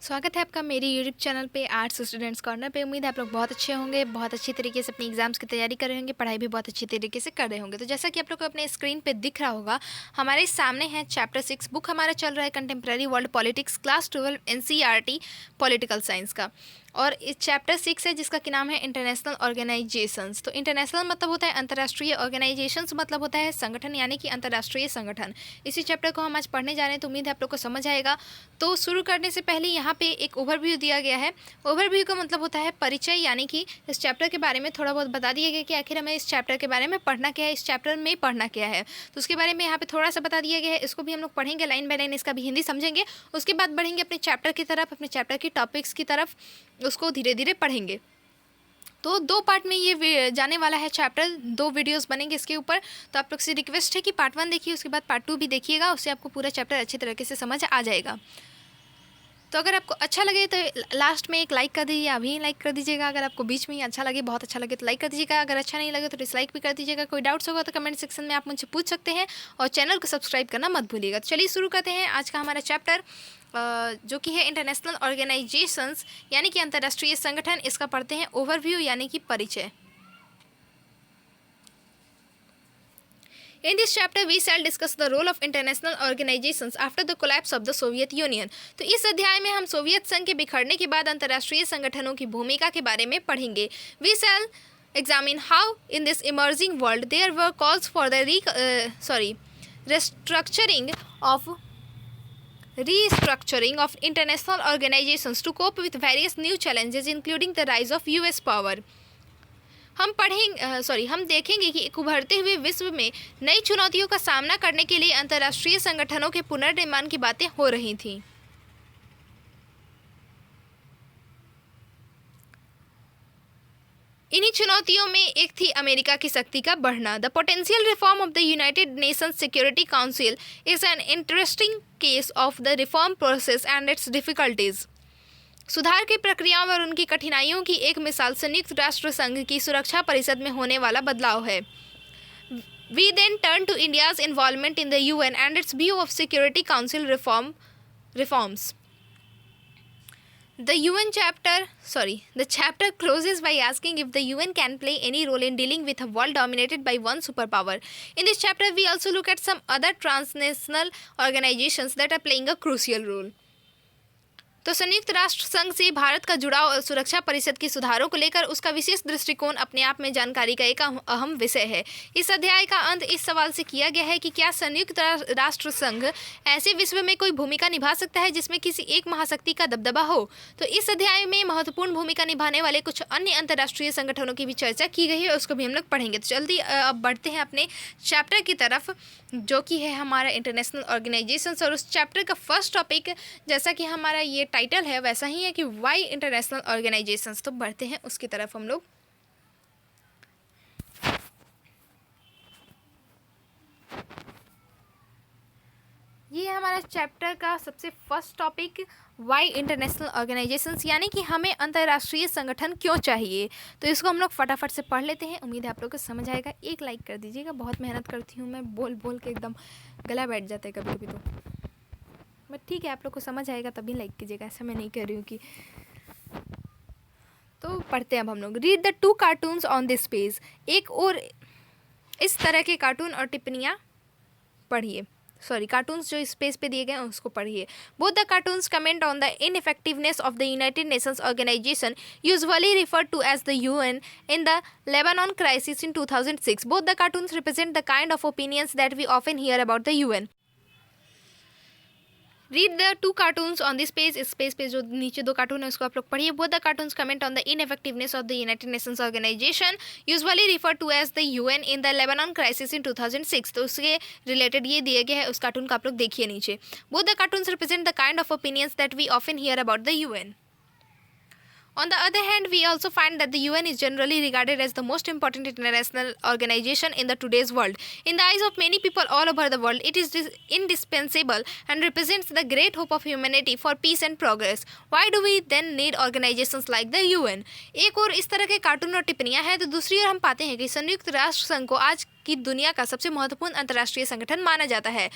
स्वागत है आपका मेरे यूट्यूब चैनल पे आर्ट्स स्टूडेंट्स कॉर्नर पे। उम्मीद है आप लोग बहुत अच्छे होंगे, बहुत अच्छी तरीके से अपनी एग्जाम्स की तैयारी कर रहे होंगे, पढ़ाई भी बहुत अच्छी तरीके से कर रहे होंगे। तो जैसा कि आप लोग को अपने स्क्रीन पे दिख रहा होगा, हमारे सामने है चैप्टर 6। बुक हमारा चल रहा है contemporary world politics, class 12 NCERT political science का। और इस चैप्टर 6 है जिसका कि नाम है इंटरनेशनल ऑर्गेनाइजेशंस। तो इंटरनेशनल मतलब होता है अंतर्राष्ट्रीय, ऑर्गेनाइजेशंस मतलब होता है संगठन, यानी कि अंतर्राष्ट्रीय संगठन। इसी चैप्टर को हम आज पढ़ने जा रहे हैं, तो उम्मीद है आप लोग को समझ आएगा। तो शुरू करने से पहले यहाँ पे एक ओवरव्यू दिया गया है। ओवरव्यू का मतलब होता है परिचय, यानी कि इस चैप्टर के बारे में थोड़ा बहुत बता दिया गया कि आखिर हमें इस चैप्टर के बारे में पढ़ना क्या है, इस चैप्टर में पढ़ना क्या है। तो उसके बारे में यहाँ पे थोड़ा सा बता दिया गया है। इसको भी हम लोग पढ़ेंगे लाइन बाय लाइन, इसका भी हिंदी समझेंगे। उसके बाद बढ़ेंगे अपने चैप्टर की तरफ, अपने चैप्टर की टॉपिक्स की तरफ, उसको धीरे धीरे पढ़ेंगे। तो दो पार्ट में ये जाने वाला है चैप्टर, 2 वीडियोस बनेंगे इसके ऊपर। तो आप लोग से रिक्वेस्ट है कि पार्ट 1 देखिए, उसके बाद पार्ट 2 भी देखिएगा, उससे आपको पूरा चैप्टर अच्छी तरीके से समझ आ जाएगा। तो अगर आपको अच्छा लगे तो लास्ट में एक लाइक कर दीजिए, अभी लाइक कर दीजिएगा। अगर आपको बीच में ही अच्छा लगे, बहुत अच्छा लगे तो लाइक कर दीजिएगा। अगर अच्छा नहीं लगे तो डिसलाइक भी कर दीजिएगा। कोई डाउट्स होगा तो कमेंट सेक्शन में आप मुझसे पूछ सकते हैं, और चैनल को सब्सक्राइब करना मत भूलिएगा। तो चलिए शुरू करते हैं आज का हमारा चैप्टर, जो कि है इंटरनेशनल ऑर्गेनाइजेशंस, यानी कि अंतर्राष्ट्रीय संगठन। इसका पढ़ते हैं ओवरव्यू, यानी कि परिचय। In this chapter, we shall discuss the role of international organizations after the collapse of the Soviet Union. तो इस अध्याय में हम सोवियत संघ के बिखरने के बाद अंतर्राष्ट्रीय संगठनों की भूमिका के बारे में पढ़ेंगे। We shall examine how in this emerging world there were calls for the restructuring of international organizations to cope with various new challenges, including the rise of US power. हम देखेंगे कि एक उभरते हुए विश्व में नई चुनौतियों का सामना करने के लिए अंतर्राष्ट्रीय संगठनों के पुनर्निर्माण की बातें हो रही थीं। इन्हीं चुनौतियों में एक थी अमेरिका की शक्ति का बढ़ना। The potential reform of the United Nations security council is an interesting case of the reform process and it's difficulties. सुधार की प्रक्रियाओं और उनकी कठिनाइयों की एक मिसाल संयुक्त राष्ट्र संघ की सुरक्षा परिषद में होने वाला बदलाव है। We then turn to India's involvement in the UN and its view of security council reforms. The chapter closes by asking if the UN can play any role in dealing with a world dominated by one superpower. In this chapter, we also look at some other transnational organizations that are playing a crucial role. तो संयुक्त राष्ट्र संघ से भारत का जुड़ाव और सुरक्षा परिषद के सुधारों को लेकर उसका विशेष दृष्टिकोण अपने आप में जानकारी का एक अहम विषय है। इस अध्याय का अंत इस सवाल से किया गया है कि क्या संयुक्त राष्ट्र संघ ऐसे विश्व में कोई भूमिका निभा सकता है जिसमें किसी एक महाशक्ति का दबदबा हो। तो इस अध्याय में महत्वपूर्ण भूमिका निभाने वाले कुछ अन्य अंतर्राष्ट्रीय संगठनों की भी चर्चा की गई है, उसको भी हम लोग पढ़ेंगे। तो जल्दी अब बढ़ते हैं अपने चैप्टर की तरफ, जो कि है हमारा इंटरनेशनल ऑर्गेनाइजेशंस। और उस चैप्टर का फर्स्ट टॉपिक, जैसा कि हमारा ये टाइटल है वैसा ही है कि वाई इंटरनेशनल ऑर्गेनाइजेशंस। तो बढ़ते हैं उसकी तरफ हम लोग। ये है हमारा चैप्टर का सबसे first topic, Y international organisations, यानी कि हमें अंतर्राष्ट्रीय संगठन क्यों चाहिए। तो इसको हम लोग फटाफट से पढ़ लेते हैं, उम्मीद है आप लोग को समझ आएगा। एक लाइक कर दीजिएगा, बहुत मेहनत करती हूँ मैं, बोल बोल के एकदम गला बैठ जाता है कभी कभी। बट ठीक है, आप लोग को समझ आएगा तभी लाइक कीजिएगा, ऐसा मैं नहीं कर रही हूँ कि। तो पढ़ते हैं अब हम लोग। Read the 2 cartoons on this page. एक और इस तरह के कार्टून और टिप्पणियाँ पढ़िए, कार्टून्स जो इस पेज पे दिए गए हैं उसको पढ़िए। Both the cartoons comment on the ineffectiveness of the United Nations Organisation usually referred to as the UN in the Lebanon crisis in 2006. Both the cartoons represent the kind of opinions that we often hear about the UN. Read the 2 cartoons on this page. इस page पे जो नीचे 2 cartoon है उसको आप लोग पढ़िए। Both the cartoons comment on the ineffectiveness of the United Nations Organisation usually refer to as the UN in the Lebanon crisis in 2006। तो उसके रिलेटेड ये दिया गया है, उस कार्टून का आप लोग देखिए नीचे। Both the cartoons represent the kind of opinions that we often hear about the UN. On the other hand, we also find that the UN is generally regarded as the most important international organization in the today's world. In the eyes of many people all over the world, it is indispensable and represents the great hope of humanity for peace and progress. Why do we then need organizations like the UN? एक और इस तरह के cartoon और टिप्पणियां हैं, तो दूसरी ओर हम पाते हैं कि संयुक्त राष्ट्र संघ को आज की दुनिया का सबसे महत्वपूर्ण अंतर्राष्ट्रीय संगठन माना जाता है।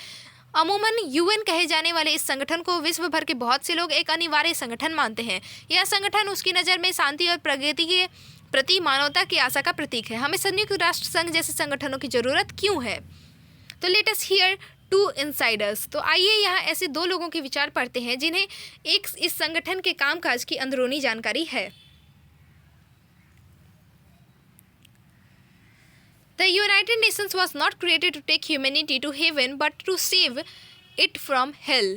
अमूमन यूएन कहे जाने वाले इस संगठन को विश्व भर के बहुत से लोग एक अनिवार्य संगठन मानते हैं। यह संगठन उसकी नज़र में शांति और प्रगति के प्रति मानवता की आशा का प्रतीक है। हमें संयुक्त राष्ट्र संघ जैसे संगठनों की जरूरत क्यों है? तो let us hear two insiders. तो आइए यहाँ ऐसे दो लोगों के विचार पढ़ते हैं जिन्हें इस संगठन के कामकाज की अंदरूनी जानकारी है। The United Nations was not created to take humanity to heaven but to save it from hell।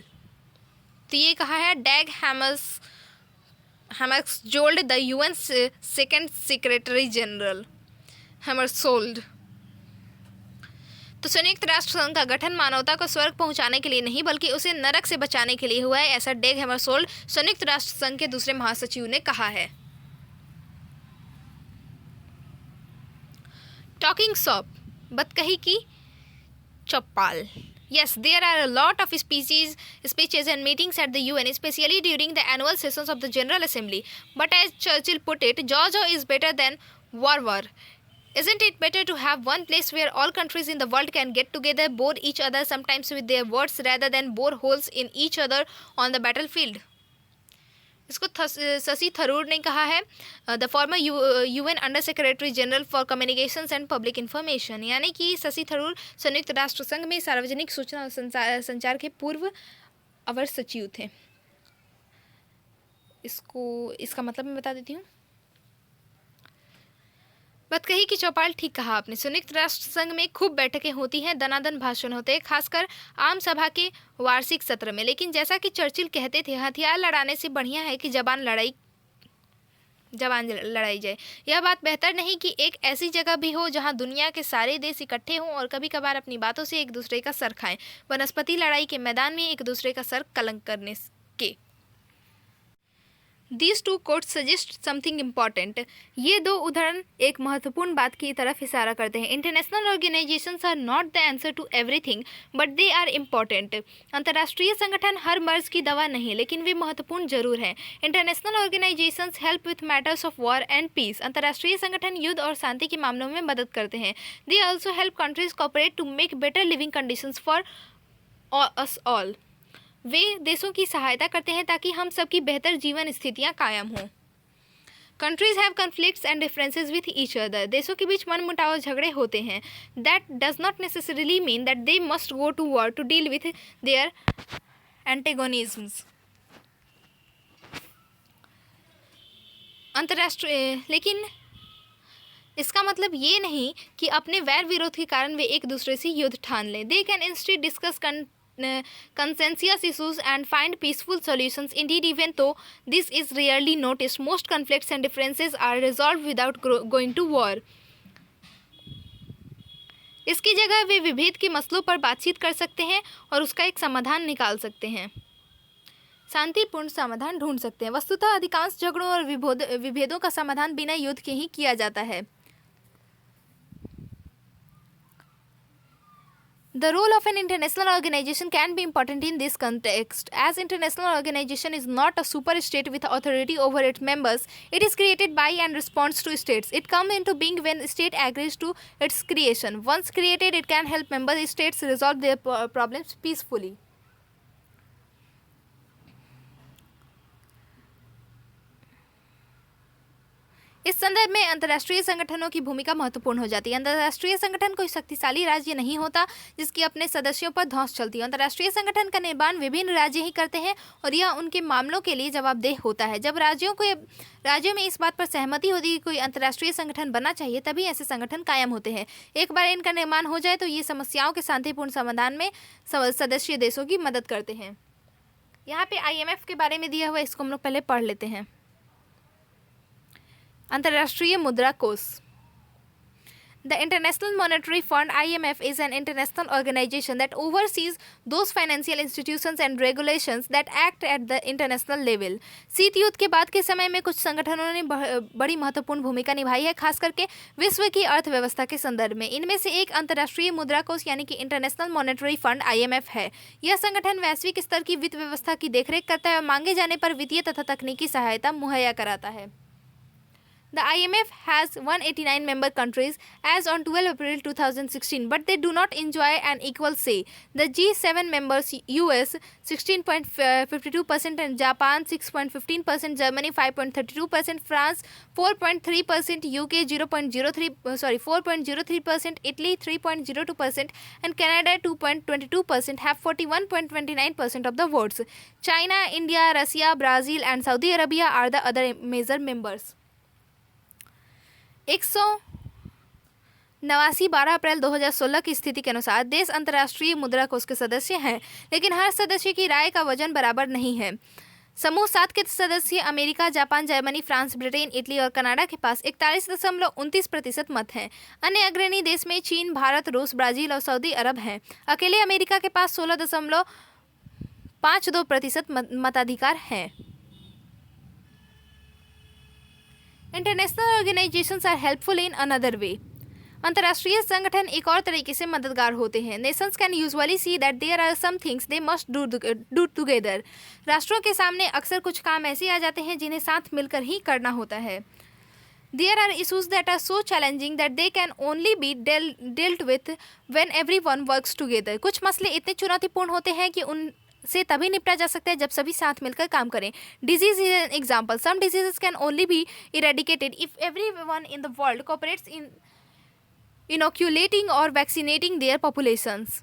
तो ये कहा है Dag Hammarskjold, the UN second secretary general Hammarskjold. तो संयुक्त राष्ट्र संघ का गठन मानवता को स्वर्ग पहुंचाने के लिए नहीं बल्कि उसे नरक से बचाने के लिए हुआ है, ऐसा डैग हैमर्सोल्ड संयुक्त राष्ट्र संघ के दूसरे महासचिव ने कहा है। टॉकिंग सॉप, बतकही की चौपाल। Yes, there are a lot of speeches and meetings at the UN, especially during the annual sessions of the General Assembly. But as Churchill put it, "Jojo is better than war. Isn't it better to have one place where all countries in the world can get together, bore each other sometimes with their words rather than bore holes in each other on the battlefield?" इसको शशि थरूर ने कहा है, the former UN under secretary general for communications and public information. यानी कि शशि थरूर संयुक्त राष्ट्र संघ में सार्वजनिक सूचना और संचार के पूर्व अवर सचिव थे। इसका मतलब मैं बता देती हूँ। बतकही की चौपाल, ठीक कहा आपने। संयुक्त राष्ट्र संघ में खूब बैठकें होती हैं, दनादन भाषण होते हैं, खासकर आम सभा के वार्षिक सत्र में। लेकिन जैसा कि चर्चिल कहते थे, हथियार लड़ाने से बढ़िया है कि जबान लड़ाई जाए। यह बात बेहतर नहीं कि एक ऐसी जगह भी हो जहां दुनिया के सारे देश इकट्ठे हों और कभी कभार अपनी बातों से एक दूसरे का सर खाएं, वनस्पति लड़ाई के मैदान में एक दूसरे का सर कलंक करने के। These two quotes suggest something important। ये दो उदाहरण एक महत्वपूर्ण बात की तरफ इशारा करते हैं। International organisations are not the answer to everything but they are important. अंतर्राष्ट्रीय संगठन हर मर्ज की दवा नहीं, लेकिन वे महत्वपूर्ण जरूर हैं। International organisations help with matters of war and peace. अंतर्राष्ट्रीय संगठन युद्ध और शांति के मामलों में मदद करते हैं। They also help countries cooperate to make better living conditions for us all. वे देशों की सहायता करते हैं ताकि हम सबकी बेहतर जीवन स्थितियां कायम हों। Countries have conflicts and differences with each other. देशों के बीच मन मुटाव झगड़े होते हैं। That does not necessarily mean that they must go to war to deal with their antagonisms. लेकिन इसका मतलब ये नहीं कि अपने वैर विरोध के कारण वे एक दूसरे से युद्ध ठान लें। They can instead discuss consensus issues and find peaceful solutions. Indeed, even though this is rarely noticed, most conflicts and differences are resolved without going to war। इसकी जगह वे विभेद के मसलों पर बातचीत कर सकते हैं और उसका एक समाधान निकाल सकते हैं, शांतिपूर्ण समाधान ढूंढ सकते हैं। वस्तुतः अधिकांश झगड़ों और विभेदों का समाधान बिना युद्ध के ही किया जाता है। The role of an international organization can be important in this context. As international organization is not a super state with authority over its members, it is created by and responds to states. It comes into being when state agrees to its creation. Once created, it can help member states resolve their problems peacefully. इस संदर्भ में अंतर्राष्ट्रीय संगठनों की भूमिका महत्वपूर्ण हो जाती है। अंतर्राष्ट्रीय संगठन कोई शक्तिशाली राज्य नहीं होता जिसकी अपने सदस्यों पर धौंस चलती है। अंतर्राष्ट्रीय संगठन का निर्माण विभिन्न राज्य ही करते हैं और यह उनके मामलों के लिए जवाबदेह होता है। जब राज्यों में इस बात पर सहमति होती है कि कोई अंतर्राष्ट्रीय संगठन बनना चाहिए, तभी ऐसे संगठन कायम होते हैं। एक बार इनका निर्माण हो जाए तो ये समस्याओं के शांतिपूर्ण समाधान में सदस्य देशों की मदद करते हैं। यहाँ पे IMF के बारे में दिया हुआ, इसको हम लोग पहले पढ़ लेते हैं। अंतर्राष्ट्रीय मुद्रा कोष। The International Monetary Fund (IMF) is an international organization that oversees those financial institutions and regulations that act at the international level। शीत युद्ध के बाद के समय में कुछ संगठनों ने बड़ी महत्वपूर्ण भूमिका निभाई है, खास करके विश्व की अर्थव्यवस्था के संदर्भ में। इनमें से एक अंतर्राष्ट्रीय मुद्रा कोष यानी कि इंटरनेशनल मॉनेटरी फंड (IMF) है। यह संगठन वैश्विक स्तर की वित्त व्यवस्था की देखरेख करता है और मांगे जाने पर वित्तीय तथा तकनीकी सहायता मुहैया कराता है। The IMF has 189 member countries as on 12 April 2016, but they do not enjoy an equal say. The G7 members US 16.52% and Japan 6.15%, Germany 5.32%, France 4.3%, UK 4.03%, Italy 3.02%, and Canada 2.22% have 41.29% of the votes. China, India, Russia, Brazil, and Saudi Arabia are the other major members. 189 12 अप्रैल 2016 की स्थिति के अनुसार देश अंतर्राष्ट्रीय मुद्रा कोष के सदस्य हैं, लेकिन हर सदस्य की राय का वजन बराबर नहीं है। समूह 7 के सदस्य America, Japan, Germany, France, Britain, Italy और कनाडा के पास 41.29% मत हैं। अन्य अग्रणी देश में चीन, भारत, रूस, ब्राजील और सऊदी अरब हैं। अकेले अमेरिका के पास 16.52% मताधिकार हैं। International organisations are helpful in another way. अंतर्राष्ट्रीय संगठन एक और तरीके से मददगार होते हैं। Nations can usually see that there are some things they must do together. राष्ट्रों के सामने अक्सर कुछ काम ऐसे आ जाते हैं जिन्हें साथ मिलकर ही करना होता है। There are issues that are so challenging that they can only be dealt with when everyone works together. कुछ मसले इतने चुनौतीपूर्ण होते हैं कि उनसे तभी निपटा जा सकता है जब सभी साथ मिलकर काम करें। Disease is an example. Some diseases can only be eradicated if everyone in the world cooperates in inoculating और वैक्सीनेटिंग देयर पॉपुलेशंस।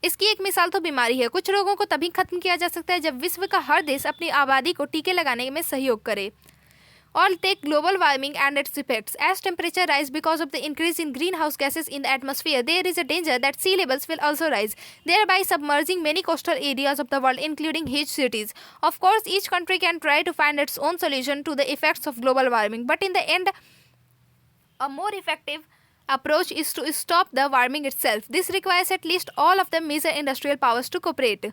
इसकी एक मिसाल तो बीमारी है। कुछ रोगों को तभी खत्म किया जा सकता है जब विश्व का हर देश अपनी आबादी को टीके लगाने में सहयोग करे। All take global warming and its effects. As temperature rise because of the increase in greenhouse gases in the atmosphere, there is a danger that sea levels will also rise, thereby submerging many coastal areas of the world, including huge cities. Of course, each country can try to find its own solution to the effects of global warming, but in the end, a more effective approach is to stop the warming itself. This requires at least all of the major industrial powers to cooperate.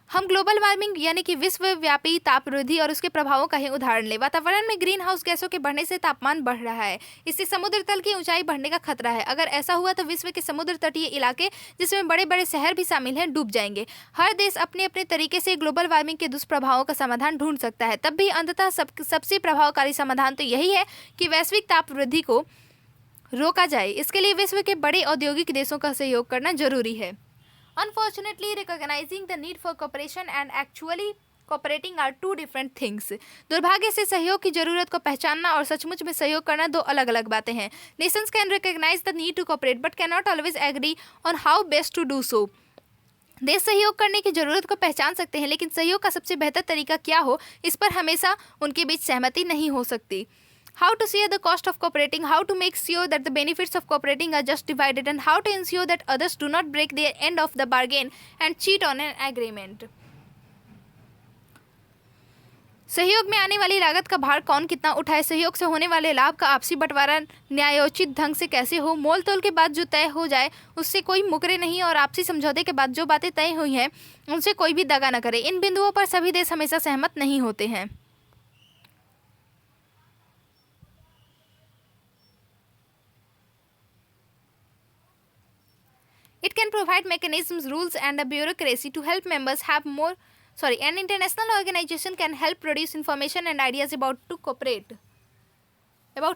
हम global warming यानी कि विश्वव्यापी ताप वृद्धि और उसके प्रभावों का ही उदाहरण लें। वातावरण में ग्रीन हाउस गैसों के बढ़ने से तापमान बढ़ रहा है। इससे समुद्र तल की ऊंचाई बढ़ने का खतरा है। अगर ऐसा हुआ तो विश्व के समुद्र तटीय इलाके, जिसमें बड़े बड़े शहर भी शामिल हैं, डूब जाएंगे। हर देश अपने अपने तरीके से ग्लोबल वार्मिंग के दुष्प्रभावों का समाधान ढूंढ सकता है। तब भी अंततः सबसे प्रभावकारी समाधान तो यही है कि वैश्विक ताप वृद्धि को रोका जाए। इसके लिए विश्व के बड़े औद्योगिक देशों का सहयोग करना जरूरी है। Unfortunately, recognizing the need for cooperation and actually cooperating are two different things. दुर्भाग्य से सहयोग की जरूरत को पहचानना और सचमुच में सहयोग करना दो अलग अलग बातें हैं। Nations can recognize the need to cooperate but cannot always agree on how best to do so. देश सहयोग करने की जरूरत को पहचान सकते हैं, लेकिन सहयोग का सबसे बेहतर तरीका क्या हो, इस पर हमेशा उनके बीच सहमति नहीं हो सकती। How to share the cost of cooperating, how to make sure that the benefits of cooperating are just divided, and how to ensure that others do not break their end of the bargain and cheat on an agreement. सहयोग में आने वाली लागत का भार कौन कितना उठाए, सहयोग से होने वाले लाभ का आपसी बंटवारा न्यायोचित ढंग से कैसे हो, मोल तोल के बाद जो तय हो जाए उससे कोई मुकरे नहीं और आपसी समझौते के बाद जो बातें तय हुई हैं उनसे कोई भी दगा न करे। इन बिंदुओं पर सभी देश हमेशा सहमत नहीं होते हैं। It can provide mechanisms, rules, and a bureaucracy to help members have more. An international organization can help produce information and ideas about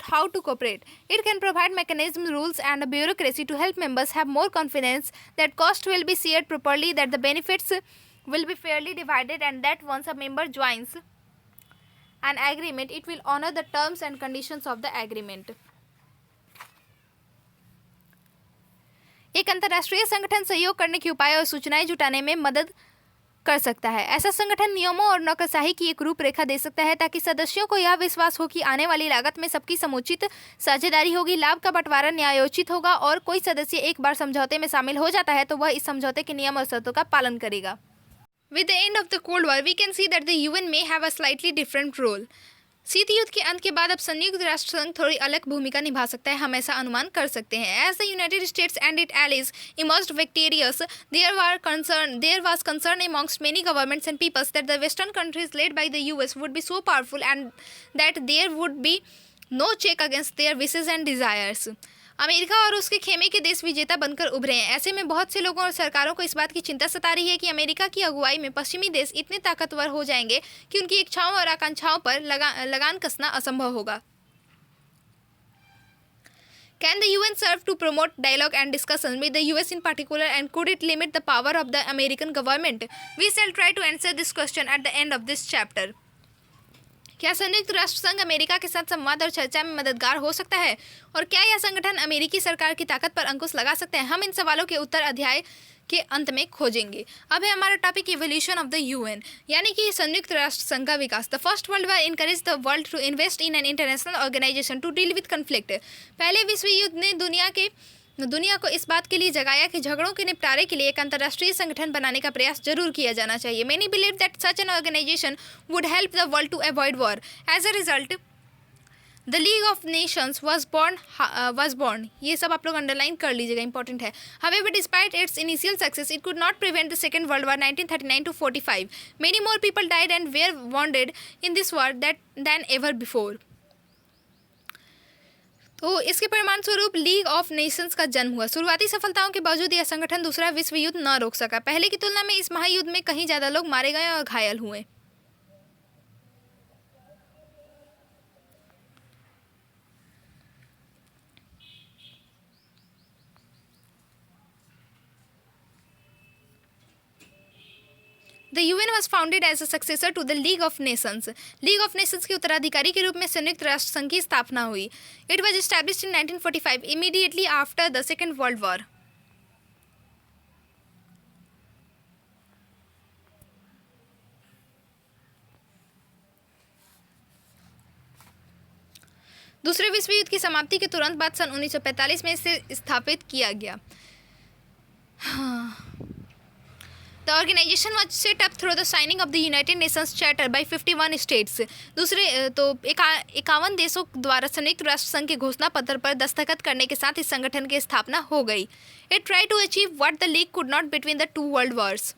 how to cooperate. It can provide mechanisms, rules, and a bureaucracy to help members have more confidence that cost will be shared properly, that the benefits will be fairly divided, and that once a member joins an agreement, it will honor the terms and conditions of the agreement. एक अंतर्राष्ट्रीय संगठन सहयोग करने के उपाय और सूचनाएं जुटाने में मदद कर सकता है। ऐसा संगठन नियमों और नौकरशाही की एक रूपरेखा दे सकता है ताकि सदस्यों को यह विश्वास हो कि आने वाली लागत में सबकी समुचित साझेदारी होगी, लाभ का बंटवारा न्यायोचित होगा और कोई सदस्य एक बार समझौते में शामिल हो जाता है तो वह इस समझौते के नियम और शर्तों का पालन करेगा। With the end of the Cold War, we can see that the UN may have a slightly different role. शीत युद्ध के अंत के बाद अब संयुक्त राष्ट्र संघ थोड़ी अलग भूमिका निभा सकता है, हम ऐसा अनुमान कर सकते हैं। As the United States and its allies emerged victorious, there was concern amongst many governments and peoples that the Western countries led by the US would be so powerful and that there would be no check against their wishes and desires. America और उसके खेमे के देश विजेता बनकर उभरे हैं। ऐसे में बहुत से लोगों और सरकारों को इस बात की चिंता सता रही है कि अमेरिका की अगुवाई में पश्चिमी देश इतने ताकतवर हो जाएंगे कि उनकी इच्छाओं और आकांक्षाओं पर लगान कसना असंभव होगा। Can the UN serve to promote dialogue and discussion with the US in particular, and could it limit the power of the American government? We shall try to answer this question at the end of this chapter. क्या संयुक्त राष्ट्र संघ America के साथ संवाद और चर्चा में मददगार हो सकता है, और क्या यह संगठन अमेरिकी सरकार की ताकत पर अंकुश लगा सकते हैं? हम इन सवालों के उत्तर अध्याय के अंत में खोजेंगे। अब है हमारा topic evolution of the UN, यानी कि संयुक्त राष्ट्र संघ का विकास। The first world war encourage the world to invest in an international organisation to deal with conflict. पहले विश्व युद्ध ने दुनिया को इस बात के लिए जगाया कि झगड़ों के निपटारे के लिए एक अंतर्राष्ट्रीय संगठन बनाने का प्रयास जरूर किया जाना चाहिए। Many believe that such an organisation would help the world to avoid war. As a result the League of Nations was born. ये सब आप लोग अंडरलाइन कर लीजिएगा, इंपॉर्टेंट है। However, despite its initial success, it could not prevent the Second World War 1939 to 45. Many more people died and were wounded in this war than ever before. तो इसके परिणाम स्वरूप लीग ऑफ नेशंस का जन्म हुआ। शुरुआती सफलताओं के बावजूद यह संगठन दूसरा विश्व युद्ध न रोक सका। पहले की तुलना में इस महायुद्ध में कहीं ज़्यादा लोग मारे गए और घायल हुए। The UN was founded as a successor to the League of Nations. League of Nations के उत्तराधिकारी के रूप में संयुक्त राष्ट्र संघ की स्थापना हुई। It was established in 1945, immediately after the Second World War. दूसरे विश्व युद्ध की समाप्ति के तुरंत बाद सन 1945 में इसे स्थापित किया गया। The organization was set up through the signing of the United Nations Charter by 51 states. दूसरे तो 51 देशों द्वारा संयुक्त राष्ट्र संघ के घोषणा पत्र पर दस्तखत करने के साथ इस संगठन की स्थापना हो गई। It tried to achieve what the League could not between the two world wars.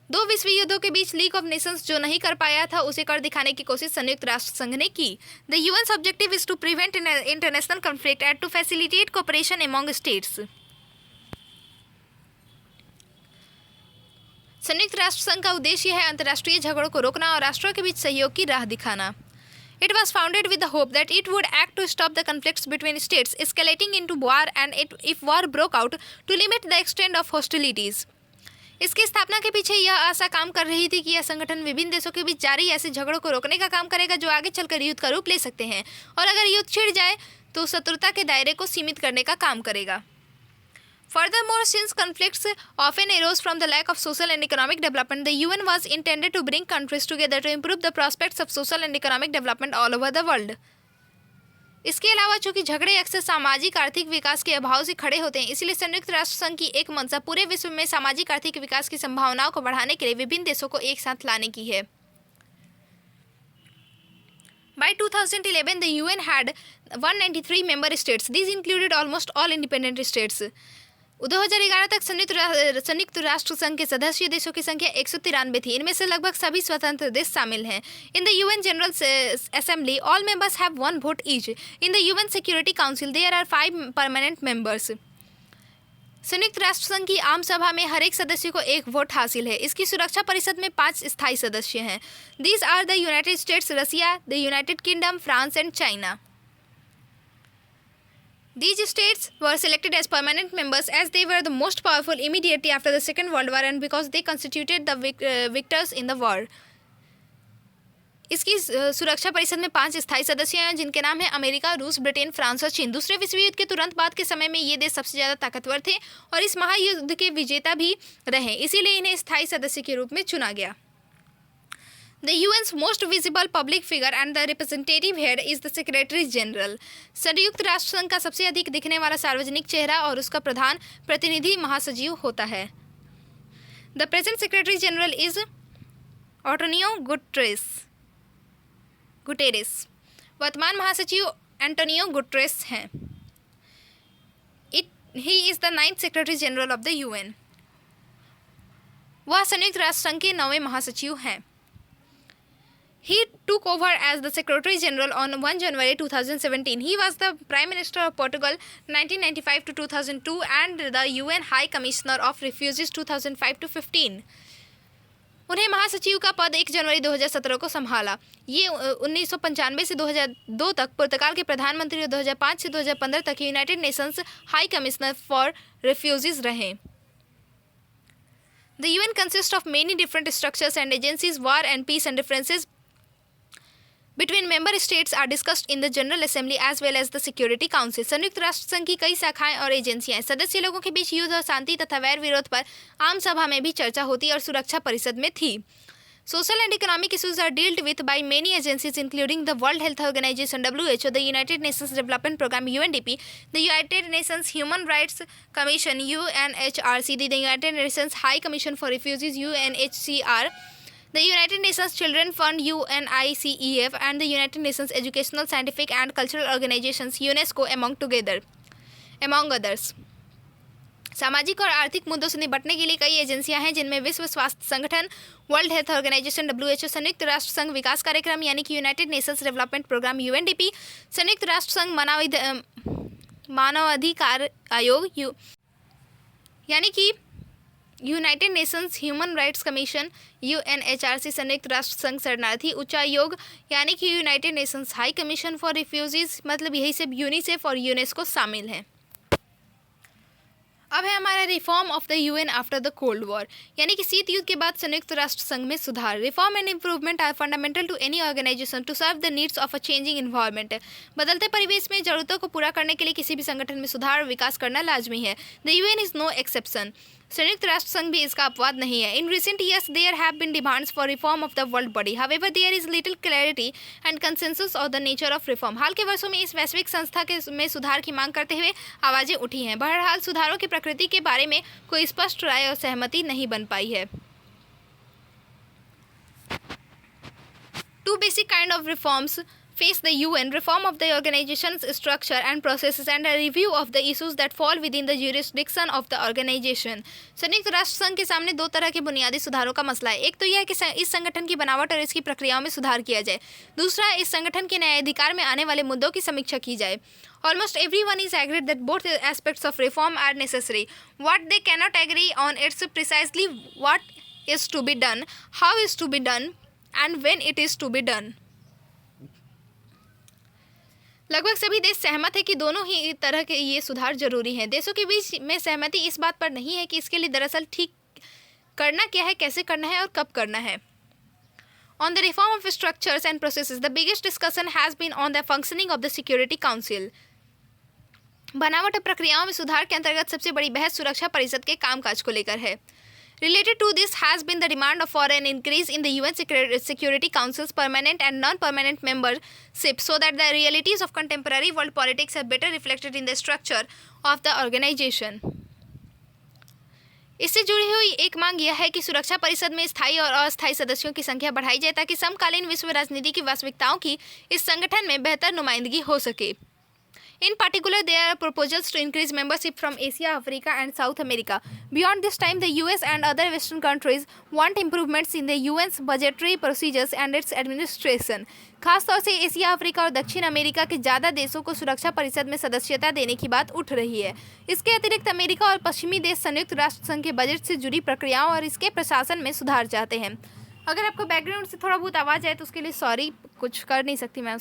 दो विश्व युद्धों के बीच लीग ऑफ नेशंस जो नहीं कर पाया था उसे कर दिखाने की कोशिश संयुक्त राष्ट्र संघ ने की। The UN's objective is to prevent international conflict and to facilitate cooperation among states. संयुक्त राष्ट्र संघ का उद्देश्य है अंतर्राष्ट्रीय झगड़ों को रोकना और राष्ट्रों के बीच सहयोग की राह दिखाना। It was founded with the hope that it would act to stop the conflicts between states escalating into war and if war broke out to limit the extent of hostilities. इसकी स्थापना के पीछे यह आशा काम कर रही थी कि यह संगठन विभिन्न देशों के बीच जारी ऐसे झगड़ों को रोकने का काम करेगा जो आगे चलकर युद्ध का रूप ले सकते हैं, और अगर युद्ध छिड़ जाए तो शत्रुता के दायरे को सीमित करने का काम करेगा। Furthermore, since conflicts often arose from the lack of social and economic development, the UN was intended to bring countries together to improve the prospects of social and economic development all over the world. इसके अलावा चूंकि झगड़े अक्सर सामाजिक आर्थिक विकास के अभाव से खड़े होते हैं, इसलिए संयुक्त राष्ट्र संघ की एक मंशा पूरे विश्व में सामाजिक आर्थिक विकास की संभावनाओं को बढ़ाने के लिए विभिन्न देशों को एक साथ लाने की है। By 2011, the UN had 193 member states. These included almost all independent states. 2011 तक संयुक्त राष्ट्र संघ के सदस्य देशों की संख्या 193 थी। इनमें से लगभग सभी स्वतंत्र देश शामिल हैं। In the UN General Assembly all members have one vote each. In the UN Security Council there are 5 permanent members. संयुक्त राष्ट्र संघ की आम सभा में हर एक सदस्य को एक वोट हासिल है। इसकी सुरक्षा परिषद में 5 स्थायी सदस्य हैं। These are the United States, Russia, the United Kingdom, France and China. These states were selected as permanent members as they were the most powerful immediately after the Second World War and because they constituted the victors in the war. इसकी सुरक्षा परिषद में 5 स्थायी सदस्य हैं जिनके नाम हैं अमेरिका, रूस, ब्रिटेन, फ्रांस और चीन। दूसरे विश्व युद्ध के तुरंत बाद के समय में ये देश सबसे ज़्यादा ताकतवर थे और इस महायुद्ध के विजेता भी रहे, इसीलिए इन्हें स्थायी सदस्य के रूप में चुना गया। The UN's most visible public figure and the representative head is the Secretary General. संयुक्त राष्ट्र संघ का सबसे अधिक दिखने वाला सार्वजनिक चेहरा और उसका प्रधान प्रतिनिधि महासचिव होता है। The present Secretary General is Antonio Guterres. वर्तमान महासचिव एंटोनियो गुटेरेस हैं। He is the 9th Secretary General of the UN. वह संयुक्त राष्ट्र संघ के 9वें महासचिव हैं। He took over as the Secretary General on 1 January 2017. He was the Prime Minister of Portugal 1995 to 2002 and the UN High Commissioner of Refugees 2005 to 15. उन्हें महासचिव का पद 1 जनवरी 2017 को संभाला। ये 1995 से 2002 तक पुर्तगाल के प्रधानमंत्री और 2005 से 2015 तक United Nations high commissioner for refugees रहे। The UN consists of many different structures and agencies. War and peace and differences between member states are discussed in the General Assembly as well as the Security Council. संयुक्त राष्ट्र संघ की कई शाखाएं और एजेंसियां सदस्य लोगों के बीच युद्ध और शांति तथा वैर विरोध पर आम सभा में भी चर्चा होती और सुरक्षा परिषद में थी। Social and economic issues are dealt with by many agencies including the World Health Organization (WHO), the United Nations Development Programme (UNDP), the United Nations Human Rights Commission (UNHRC), the United Nations High Commission for Refugees (UNHCR), the United Nations Children Fund (UNICEF), and the United Nations Educational, Scientific and Cultural Organizations (UNESCO), among others. सामाजिक और आर्थिक मुद्दों से निपटने के लिए कई एजेंसियां हैं, जिनमें विश्व स्वास्थ्य संगठन, वर्ल्ड हेल्थ ऑर्गेनाइजेशन (WHO), संयुक्त राष्ट्र संघ विकास कार्यक्रम यानी कि United Nations Development Programme (UNDP), संयुक्त राष्ट्र संघ मानवाधिकार आयोग यानी कि United Nations Human Rights Commission (UNHRC), संयुक्त राष्ट्र संघ शरणार्थी उच्चायोग यानी कि United Nations High Commission for Refugees, मतलब यही सब यूनिसेफ और यूनेस्को शामिल हैं। अब है हमारा reform of the UN after the cold war, यानी कि शीत युद्ध के बाद संयुक्त राष्ट्र संघ में सुधार। Reform and improvement are fundamental to any organisation to serve the needs of a changing environment. बदलते परिवेश में जरूरतों को पूरा करने के लिए किसी भी संगठन में सुधार और विकास करना लाजमी है। The UN is no exception. संयुक्त राष्ट्र संघ भी इसका अपवाद नहीं है। In recent years there have been demands for reform of the world body, however there is little clarity and consensus of the nature of reform. हाल के वर्षों में इस वैश्विक संस्था के में सुधार की मांग करते हुए आवाजें उठी हैं। बहरहाल सुधारों की प्रकृति के बारे में कोई स्पष्ट राय और सहमति नहीं बन पाई है। Two basic kind of reforms face the UN: reform of the organization's structure and processes and a review of the issues that fall within the jurisdiction of the organization. संयुक्त राष्ट्र संघ के सामने दो तरह के बुनियादी सुधारों का मसला है। एक तो यह है कि इस संगठन की बनावट और इसकी प्रक्रियाओं में सुधार किया जाए। दूसरा, इस संगठन के न्यायाधिकार में आने वाले मुद्दों की समीक्षा की जाए। Almost everyone is agreed that both aspects of reform are necessary. What they cannot agree on is precisely what is to be done, how is to be done, and when it is to be done. लगभग सभी देश सहमत है कि दोनों ही तरह के ये सुधार जरूरी हैं। देशों के बीच में सहमति इस बात पर नहीं है कि इसके लिए दरअसल ठीक करना क्या है, कैसे करना है और कब करना है। On the reform of structures and processes, the biggest discussion has been on the functioning of the Security Council. बनावट और प्रक्रियाओं में सुधार के अंतर्गत सबसे बड़ी बहस सुरक्षा परिषद के कामकाज को लेकर है। Related to this has been the demand for an increase in the UN Security Council's permanent and non-permanent membership so that the realities of contemporary world politics are better reflected in the structure of the organization. इससे जुड़ी हुई एक मांग यह है कि सुरक्षा परिषद में स्थायी और अस्थायी सदस्यों की संख्या बढ़ाई जाए ताकि समकालीन विश्व राजनीति की वास्तविकताओं की इस संगठन में बेहतर नुमाइंदगी हो सके। In particular, there are proposals to increase membership from Asia, Africa, and South America. Beyond this time, the US and other Western countries want improvements in the UN's budgetary procedures and its administration. खासतौर से Asia, Africa और दक्षिण America के ज़्यादा देशों को सुरक्षा परिषद में सदस्यता देने की बात उठ रही है। इसके अतिरिक्त अमेरिका और पश्चिमी देश संयुक्त राष्ट्र संघ के बजट से जुड़ी प्रक्रियाओं और इसके प्रशासन में सुधार चाहते हैं। अगर आपको बैकग्राउंड से थोड़ा बहुत आवाज़ आए तो उसके लिए सॉरी, कुछ कर नहीं सकती मैं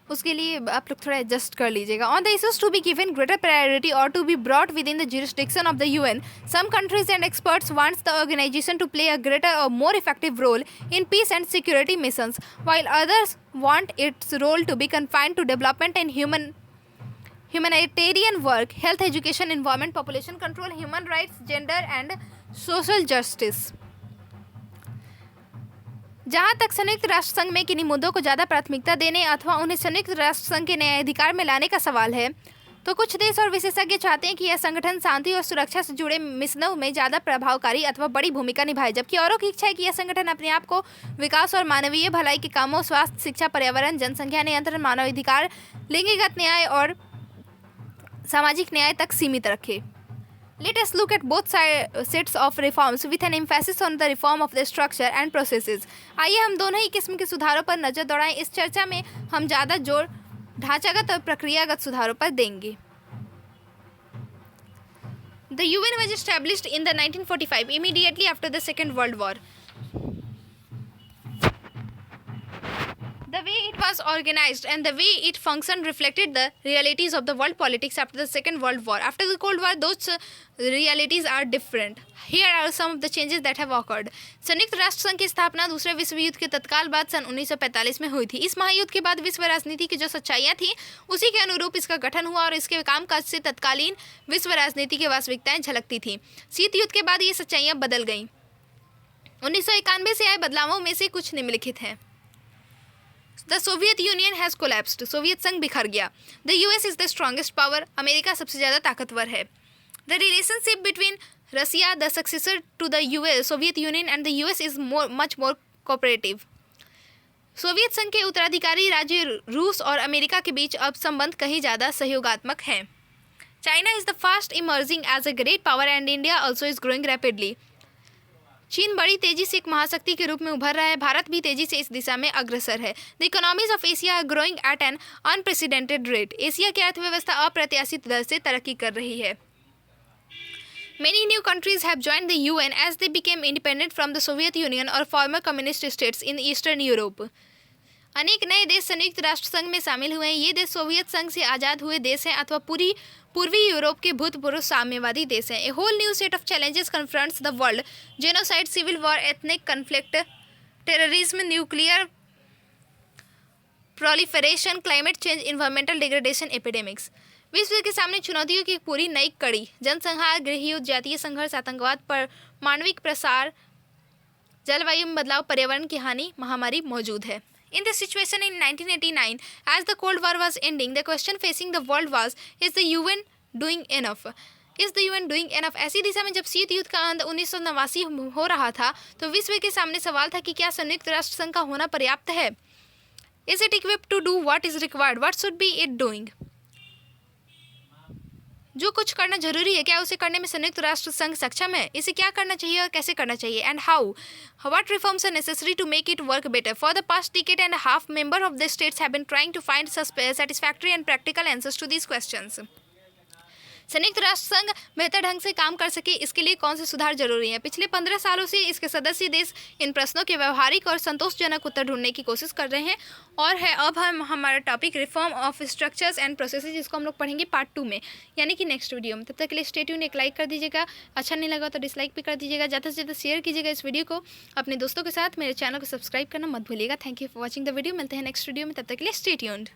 उसके लिए आप लोग थोड़ा एडजस्ट कर लीजिएगा। On the issues to be given greater priority और to be brought within the jurisdiction of the UN, some countries and experts wants the organization to play a greater or more effective role in peace and security missions, while others want its role to be confined to development and humanitarian work, health, education, environment, population control, human rights, gender and social justice. जहाँ तक संयुक्त राष्ट्र संघ में किन्हीं मुद्दों को ज़्यादा प्राथमिकता देने अथवा उन्हें संयुक्त राष्ट्र संघ के न्यायाधिकार में लाने का सवाल है, तो कुछ देश और विशेषज्ञ चाहते हैं कि यह संगठन शांति और सुरक्षा से जुड़े मिशनों में ज़्यादा प्रभावकारी अथवा बड़ी भूमिका निभाए, जबकि औरों की इच्छा है कि यह संगठन अपने आप को विकास और मानवीय भलाई के कामों, स्वास्थ्य, शिक्षा, पर्यावरण, जनसंख्या नियंत्रण, मानवाधिकार, लिंगगत न्याय और सामाजिक न्याय तक सीमित रखे। Let us look at both sets of reforms with an emphasis on the reform of the structure and processes. आइए हम दोनों ही किस्म के सुधारों पर नजर दौड़ाएं। इस चर्चा में हम ज़्यादा जोर ढांचागत और प्रक्रियागत सुधारों पर देंगे। The UN was established in the 1945, immediately after the Second World War. The way it was organized and the way it functioned reflected the realities of the world politics after the Second World War. After the Cold War, those realities are different. Here are some of the changes that have occurred. संयुक्त राष्ट्र संघ की स्थापना दूसरे विश्व युद्ध के तत्काल बाद सन 1945 में हुई थी. इस महायुद्ध के बाद विश्व राजनीति की जो सच्चाइयाँ थी उसी के अनुरूप इसका गठन हुआ और इसके कामकाज से तत्कालीन विश्व राजनीति की वास्तविकताएं झलकती थी. शीत युद्ध के बाद ये सच्चाइयाँ बदल गईं. 1991 से आए बदलावों में से कुछ निम्नलिखित हैं. The Soviet Union has collapsed. Soviet संघ बिखर गया. The US is the strongest power. America सबसे ज़्यादा ताकतवर है. The relationship between Russia, the successor to the US, Soviet Union, and the US is much more cooperative. Soviet संघ के उत्तराधिकारी राज्य रूस और अमेरिका के बीच अब संबंध कहीं ज़्यादा सहयोगात्मक हैं. China is the fast emerging as a great power and India also is growing rapidly. चीन बड़ी तेजी से एक महाशक्ति के रूप में उभर रहा है. भारत भी तेजी से इस दिशा में अग्रसर है. The economies of Asia are growing at an unprecedented rate. Asia की अर्थव्यवस्था अप्रत्याशित दर से तरक्की कर रही है. Many new countries have joined the UN as they became independent from the Soviet Union or former communist states in Eastern Europe. अनेक नए देश संयुक्त राष्ट्र संघ में शामिल हुए हैं. ये देश सोवियत संघ से आज़ाद हुए देश हैं अथवा पूर्वी यूरोप के भूतपूर्व साम्यवादी देश हैं. A whole new set of challenges confronts the world. Genocide, civil war, ethnic conflict, terrorism, nuclear proliferation, climate change, environmental degradation, epidemics. विश्व के सामने चुनौतियों की पूरी नई कड़ी. जनसंहार, गृहयुद्ध, जातीय संघर्ष, आतंकवाद, परमाणविक प्रसार, जलवायु में बदलाव, पर्यावरण की हानि, महामारी मौजूद है. In this situation in 1989, as the Cold War was ending, the question facing the world was, is the UN doing enough? Is the UN doing enough? ऐसी दिशा में जब शीत युद्ध का अंत 1989 हो रहा था तो विश्व के सामने सवाल था कि क्या संयुक्त राष्ट्र संघ का होना पर्याप्त है. Is it equipped to do what is required? What should be it doing? जो कुछ करना जरूरी है क्या उसे करने में संयुक्त राष्ट्र संघ सक्षम है. इसे क्या करना चाहिए और कैसे करना चाहिए. And how what reforms are necessary to make it work better. For the past decade and half member of the states have been trying to find satisfactory and practical answers to these questions. संयुक्त राष्ट्र संघ बेहतर ढंग से काम कर सके इसके लिए कौन से सुधार जरूरी हैं. पिछले 15 सालों से इसके सदस्य देश इन प्रश्नों के व्यवहारिक और संतोषजनक उत्तर ढूंढने की कोशिश कर रहे हैं. और है अब हमारा topic reform of structures and processes, जिसको हम लोग पढ़ेंगे पार्ट 2 में, यानी कि नेक्स्ट वीडियो में. तब तक के लिए स्टे ट्यून. एक लाइक कर दीजिएगा, अच्छा नहीं लगा तो डिसलाइक भी कर दीजिएगा. ज़्यादा से ज़्यादा शेयर कीजिएगा इस वीडियो को अपने दोस्तों के साथ. मेरे चैनल को सब्सक्राइब करना मत भूलिएगा. Thank you for watching the video. मिलते हैं नेक्स्ट वीडियो में. तब तक के लिए स्टे ट्यून्ड.